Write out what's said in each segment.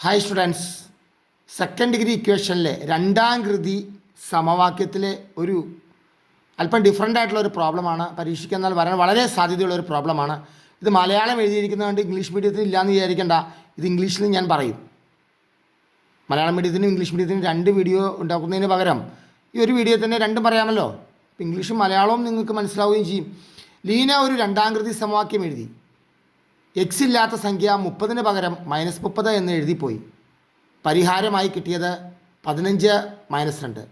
Hi students, second degree ഇക്വേഷനിലെ രണ്ടാം കൃതി സമവാക്യത്തിലെ ഒരു അല്പം ഡിഫറൻ്റ് ആയിട്ടുള്ള ഒരു പ്രോബ്ലമാണ്. പരീക്ഷയ്ക്ക് എന്നാൽ വരാൻ വളരെ സാധ്യതയുള്ള ഒരു പ്രോബ്ലമാണ്. ഇത് മലയാളം എഴുതിയിരിക്കുന്നതുകൊണ്ട് ഇംഗ്ലീഷ് മീഡിയത്തിൽ ഇല്ലയെന്ന് വിചാരിക്കേണ്ട. ഇത് ഇംഗ്ലീഷിൽ ഞാൻ പറയും. മലയാളം മീഡിയത്തിനും ഇംഗ്ലീഷ് മീഡിയത്തിനും രണ്ട് വീഡിയോ ഉണ്ടാക്കുന്നതിന് പകരം ഈ ഒരു വീഡിയോ തന്നെ രണ്ടും പറയാമല്ലോ. ഇപ്പോൾ ഇംഗ്ലീഷും മലയാളവും നിങ്ങൾക്ക് മനസ്സിലാവുകയും ചെയ്യും. ലീന ഒരു രണ്ടാം കൃതി സമവാക്യം എഴുതി. എക്സ് ഇല്ലാത്ത സംഖ്യ 30 പകരം -30 എന്ന് എഴുതിപ്പോയി. പരിഹാരമായി കിട്ടിയത് 15 - 2.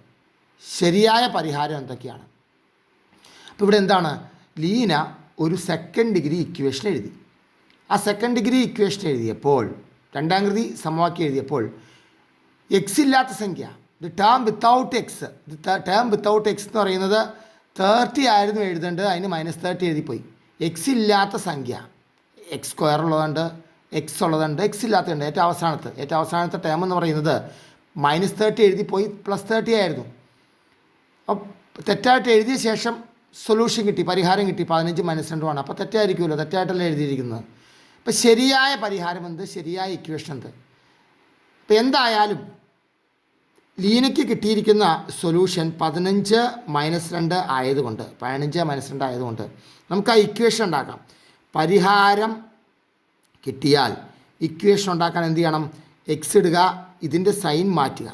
ശരിയായ പരിഹാരം എന്തൊക്കെയാണ്? അപ്പോൾ ഇവിടെ എന്താണ്? ലീന ഒരു സെക്കൻഡ് ഡിഗ്രി ഇക്വേഷൻ എഴുതി. ആ സെക്കൻഡ് ഡിഗ്രി ഇക്വേഷൻ എഴുതിയപ്പോൾ, രണ്ടാം കൃതി സമവാക്യം എഴുതിയപ്പോൾ, എക്സ് ഇല്ലാത്ത സംഖ്യ, the term without X, term without X എന്ന് പറയുന്നത് 30 ആയിരുന്നു എഴുതേണ്ടത്, അതിന് -30 എഴുതിപ്പോയി. എക്സ് ഇല്ലാത്ത സംഖ്യ, എക്സ് സ്ക്വയർ ഉള്ളതുണ്ട്, എക്സ് ഉള്ളതുണ്ട്, എക്സ് ഇല്ലാത്തതുണ്ട്. ഏറ്റവും അവസാനത്തെ ടേം എന്ന് പറയുന്നത് -30 എഴുതിപ്പോയി, +30 ആയിരുന്നു. അപ്പോൾ തെറ്റായിട്ട് എഴുതിയ ശേഷം സൊല്യൂഷൻ കിട്ടി, പരിഹാരം കിട്ടി. 15 - 2 ആണ്. അപ്പോൾ തെറ്റായിരിക്കുമല്ലോ, തെറ്റായിട്ടല്ല എഴുതിയിരിക്കുന്നത്. അപ്പോൾ ശരിയായ പരിഹാരം എന്ത്? ശരിയായ ഇക്വേഷൻ എന്ത്? അപ്പോൾ എന്തായാലും ലീനയ്ക്ക് കിട്ടിയിരിക്കുന്ന സൊല്യൂഷൻ 15 - 2 ആയതുകൊണ്ട്, 15 - 2 ആയതുകൊണ്ട് നമുക്ക് ആ ഇക്വേഷൻ ഉണ്ടാക്കാം. പരിഹാരം കിട്ടിയാൽ ഇക്വേഷൻ ഉണ്ടാക്കാൻ എന്ത് ചെയ്യണം? എക്സ് ഇടുക, ഇതിൻ്റെ സൈൻ മാറ്റുക.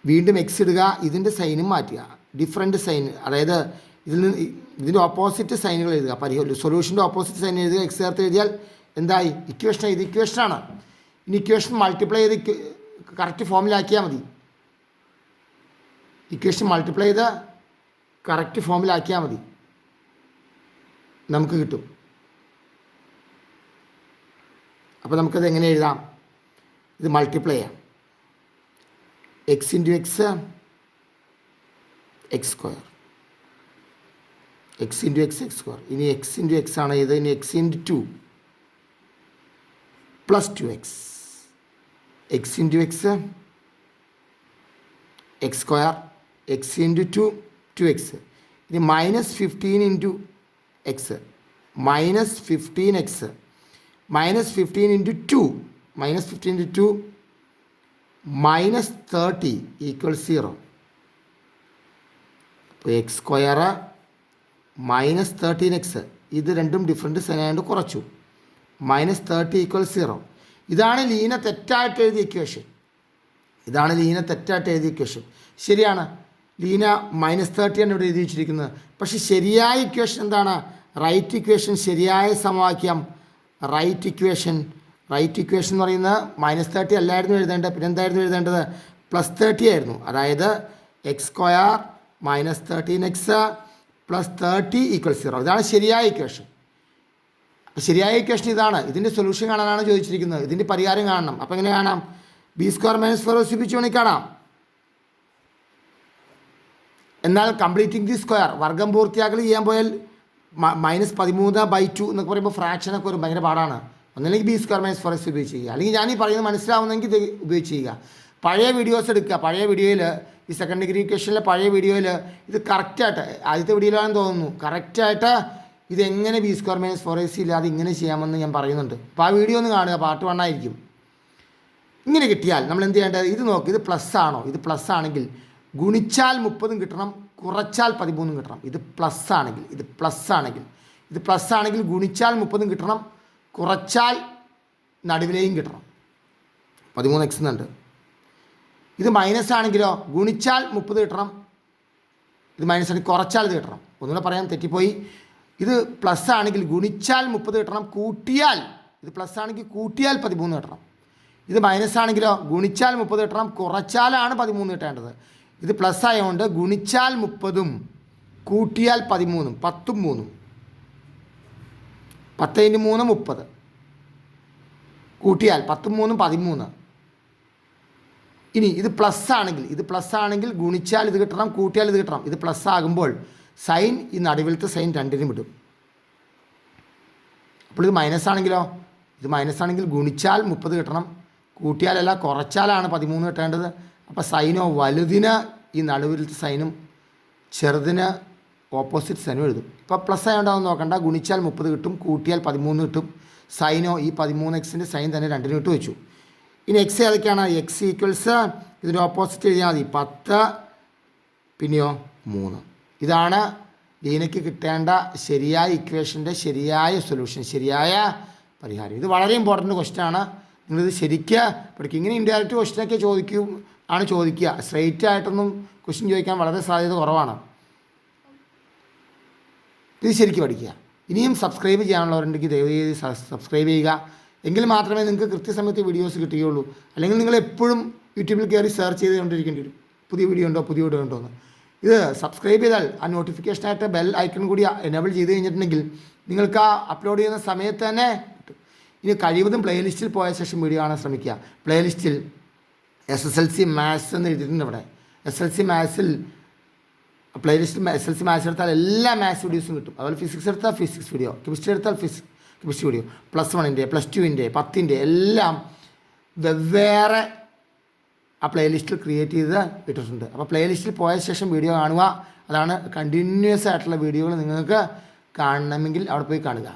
വീണ്ടും എക്സ് ഇടുക, ഇതിൻ്റെ സൈനും മാറ്റുക. ഡിഫറെൻറ്റ് സൈൻ, അതായത് ഇതിൻ്റെ ഓപ്പോസിറ്റ് സൈനുകൾ എഴുതുക. സൊല്യൂഷൻ്റെ ഓപ്പോസിറ്റ് സൈൻ എഴുതുക. എക്സ് ചേർത്ത് എഴുതിയാൽ എന്തായി? ഇക്വേഷൻ. ഇത് ഇക്വേഷനാണ്. ഇനി ഇക്വേഷൻ മൾട്ടിപ്ലൈ ചെയ്ത് കറക്റ്റ് ഫോമിലാക്കിയാൽ മതി. ഇക്വേഷൻ മൾട്ടിപ്ലൈ ചെയ്ത് കറക്റ്റ് ഫോമിലാക്കിയാൽ മതി, നമുക്ക് കിട്ടും. അപ്പോൾ നമുക്കത് എങ്ങനെ എഴുതാം? ഇത് മൾട്ടിപ്ലൈ ചെയ്യാം. X into X, X square, X into X, X square. ഇനി എക്സ് ഇൻറ്റു എക്സ് ആണ് ഇത്. ഇനി X into 2 + 2x, X into X, X square, X into 2 2x. ഇനി -15 into X, -15x, -15 into 2, -15 into 2 -30 = 0. അപ്പോൾ എക്സ് സ്ക്വയർ -13x, ഇത് രണ്ടും different സൈനായതുകൊണ്ട് കുറച്ചു. -30 = 0. ഇതാണ് ലീന തെറ്റായിട്ട് എഴുതിയ ഇക്വേഷൻ. ശരിയാണ്, ലീന -30 ആണ് ഇവിടെ എഴുതി വെച്ചിരിക്കുന്നത്. പക്ഷേ ശരിയായ ഇക്വേഷൻ എന്താണ്? Right equation. ശരിയായ സമവാക്യം റൈറ്റ് ഇക്വേഷൻ എന്ന് പറയുന്നത് -30 അല്ലായിരുന്നു എഴുതേണ്ടത്. പിന്നെ എന്തായിരുന്നു എഴുതേണ്ടത്? +30 ആയിരുന്നു. അതായത് എക്സ് സ്ക്വയർ -13x + 30 = 0. ഇതാണ് ശരിയായ ഇക്വേഷൻ. ശരിയായ ഇക്വേഷൻ ഇതാണ്. ഇതിൻ്റെ സൊല്യൂഷൻ കാണാനാണ് ചോദിച്ചിരിക്കുന്നത്. ഇതിൻ്റെ പരിഹാരം കാണണം. അപ്പോൾ എങ്ങനെ കാണാം? b² - 4ac വേണമെങ്കിൽ കാണാം. എന്നാൽ കംപ്ലീറ്റിംഗ് ദി സ്ക്വയർ, വർഗം പൂർത്തിയാക്കൽ ചെയ്യാൻ പോയാൽ -13/2 എന്നൊക്കെ പറയുമ്പോൾ ഫ്രാക്ഷനൊക്കെ വരും, ഭയങ്കര പാടാണ്. ഒന്നല്ലെങ്കിൽ b² - 4ac ഉപയോഗിച്ച് ചെയ്യുക, അല്ലെങ്കിൽ ഞാൻ ഈ പറയുന്നത് മനസ്സിലാവുന്നെങ്കിൽ ഇത് ഉപയോഗിച്ച് ചെയ്യുക. പഴയ വീഡിയോസ് എടുക്കുക. പഴയ വീഡിയോയിൽ, ഈ സെക്കൻഡ് ഡിഗ്രി ഇക്വേഷനിലെ പഴയ വീഡിയോയിൽ ഇത് കറക്റ്റായിട്ട്, ആദ്യത്തെ വീഡിയോയിലാണെന്ന് തോന്നുന്നു, കറക്റ്റായിട്ട് ഇതെങ്ങനെ b² - 4ac ഇല്ലാതെ ഇങ്ങനെ ചെയ്യാമെന്ന് ഞാൻ പറയുന്നുണ്ട്. അപ്പോൾ ആ വീഡിയോ ഒന്ന് കാണുക, പാർട്ട് 1 ആയിരിക്കും. ഇങ്ങനെ കിട്ടിയാൽ നമ്മൾ എന്ത് ചെയ്യേണ്ടത്? ഇത് നോക്ക്, ഇത് പ്ലസ് ആണോ? ഇത് പ്ലസ് ആണെങ്കിൽ ഗുണിച്ചാൽ 30 കിട്ടണം, കുറച്ചാൽ 13 കിട്ടണം. ഇത് പ്ലസ് ആണെങ്കിൽ ഗുണിച്ചാൽ 30 കിട്ടണം, കുറച്ചാൽ നടുവിലെയും കിട്ടണം. 13x എന്നുണ്ട്. ഇത് മൈനസ് ആണെങ്കിലോ ഗുണിച്ചാൽ 30 കിട്ടണം, ഇത് മൈനസ് ആണെങ്കിൽ കുറച്ചാൽ ഇത് കിട്ടണം. ഒന്നുകൂടെ പറയാൻ തെറ്റിപ്പോയി. ഇത് പ്ലസ് ആണെങ്കിൽ ഗുണിച്ചാൽ 30 കിട്ടണം, കൂട്ടിയാൽ, ഇത് പ്ലസ് ആണെങ്കിൽ കൂട്ടിയാൽ 13 കിട്ടണം. ഇത് മൈനസ് ആണെങ്കിലോ ഗുണിച്ചാൽ 30 കിട്ടണം, കുറച്ചാലാണ് 13 കിട്ടേണ്ടത്. ഇത് പ്ലസ് ആയതുകൊണ്ട് ഗുണിച്ചാൽ 30 കൂട്ടിയാൽ 13, 10 ഉം 3, 10 × 3 30, കൂട്ടിയാൽ 10 ഉം 3 13. ഇനി ഇത് പ്ലസ് ആണെങ്കിൽ ഗുണിച്ചാൽ ഇത് കിട്ടണം, കൂട്ടിയാൽ ഇത് കിട്ടണം. ഇത് പ്ലസ് ആകുമ്പോൾ സൈൻ, ഈ നടുവിലത്തെ സൈൻ രണ്ടിനും വിടും. അപ്പോൾ ഇത് മൈനസ് ആണെങ്കിലോ, ഇത് മൈനസ് ആണെങ്കിൽ ഗുണിച്ചാൽ 30 കിട്ടണം, കൂട്ടിയാലല്ല കുറച്ചാലാണ് 13 കിട്ടേണ്ടത്. അപ്പോൾ സൈനോ വലുതിന് ഈ നടുവിലത്തെ സൈനും ചെറുതിന് ഓപ്പോസിറ്റ് സൈനും എഴുതും. ഇപ്പോൾ പ്ലസ് ആയതുകൊണ്ടാവും നോക്കണ്ട. ഗുണിച്ചാൽ 30 കിട്ടും, കൂട്ടിയാൽ 13 കിട്ടും. സൈനോ ഈ 13x സൈൻ തന്നെ 2 ഇട്ട് വെച്ചു. ഇനി എക്സ് ഏതൊക്കെയാണ്? എക്സ് ഈക്വൽസ് ഇതിൻ്റെ ഓപ്പോസിറ്റ് എഴുതിയാൽ മതി 10 പിന്നെയോ 3. ഇതാണ് ലീനയ്ക്ക് കിട്ടേണ്ട ശരിയായ ഇക്വേഷൻ്റെ ശരിയായ സൊല്യൂഷൻ, ശരിയായ പരിഹാരം. ഇത് വളരെ ഇമ്പോർട്ടൻറ്റ് ക്വസ്റ്റ്യൻ ആണ്. നിങ്ങളിത് ശരിക്കും പഠിക്കും. ഇങ്ങനെ ഇൻഡയറക്റ്റ് ക്വസ്റ്റ്യനൊക്കെ ചോദിക്കുക. സ്ട്രെയിറ്റ് ആയിട്ടൊന്നും ക്വസ്റ്റ്യൻ ചോദിക്കാൻ വളരെ സാധ്യത കുറവാണ്. ഇത് ശരിക്കും പഠിക്കുക. ഇനിയും സബ്സ്ക്രൈബ് ചെയ്യാനുള്ളവരുണ്ടെങ്കിൽ ദയവേദി സബ്സ്ക്രൈബ് ചെയ്യുക. എങ്കിൽ മാത്രമേ നിങ്ങൾക്ക് കൃത്യസമയത്ത് വീഡിയോസ് കിട്ടുകയുള്ളൂ. അല്ലെങ്കിൽ നിങ്ങൾ എപ്പോഴും യൂട്യൂബിൽ കയറി സെർച്ച് ചെയ്തുകൊണ്ടിരിക്കേണ്ടി വരും, പുതിയ വീഡിയോ ഉണ്ടോ എന്ന്. ഇത് സബ്സ്ക്രൈബ് ചെയ്താൽ ആ നോട്ടിഫിക്കേഷനായിട്ട് ബെൽ ഐക്കൺ കൂടി എനേബിൾ ചെയ്ത് കഴിഞ്ഞിട്ടുണ്ടെങ്കിൽ നിങ്ങൾക്ക് ആ അപ്ലോഡ് ചെയ്യുന്ന സമയത്ത് തന്നെ കിട്ടും. ഇനി കഴിവതും പ്ലേലിസ്റ്റിൽ പോയ ശേഷം വീഡിയോ കാണാൻ ശ്രമിക്കുക. പ്ലേലിസ്റ്റിൽ SSLC മാത്സ് എന്ന് എഴുതിയിട്ടുണ്ട്. ഇവിടെ SSLC മാത്സിൽ പ്ലേലിസ്റ്റിൽ SSLC മാത്സ് എടുത്താൽ എല്ലാ മാത്സ് വീഡിയോസും കിട്ടും. അതുപോലെ ഫിസിക്സ് എടുത്താൽ ഫിസിക്സ് വീഡിയോ, കെമിസ്ട്രി എടുത്താൽ കെമിസ്ട്രി വീഡിയോ, +1-ൻ്റെ +2-ൻ്റെ 10-ൻ്റെ എല്ലാം വെവ്വേറെ ആ പ്ലേലിസ്റ്റിൽ ക്രിയേറ്റ് ചെയ്ത് ഇട്ടിട്ടുണ്ട്. അപ്പോൾ പ്ലേലിസ്റ്റിൽ പോയ ശേഷം വീഡിയോ കാണുക. അതാണ് കണ്ടിന്യൂസ് ആയിട്ടുള്ള വീഡിയോകൾ നിങ്ങൾക്ക് കാണണമെങ്കിൽ അവിടെ പോയി കാണുക.